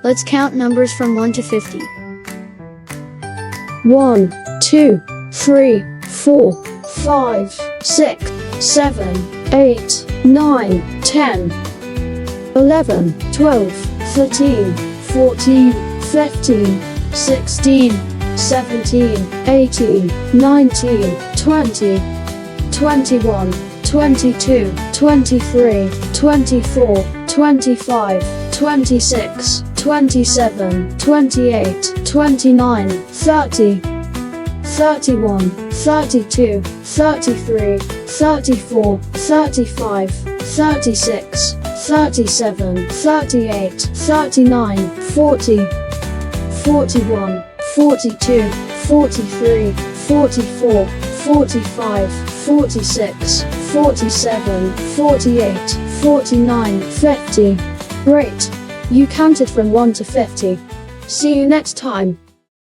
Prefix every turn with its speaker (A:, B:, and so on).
A: Let's count numbers from 1 to 50.
B: 1, 2, 3, 4, 5, 6, 7, 8, 9, 10, 11, 12, 13, 14, 15, 16, 17, 18, 19, 20, 21, 22, 23, 24, 25, 26, 27, 28, 29, 30, 31, 32, 33, 34, 35, 36, 37, 38, 39, 40, 41, 42, 43, 44, 45, 46, 47, 48, 49, 50. Great! You counted from 1 to 50. See you next time.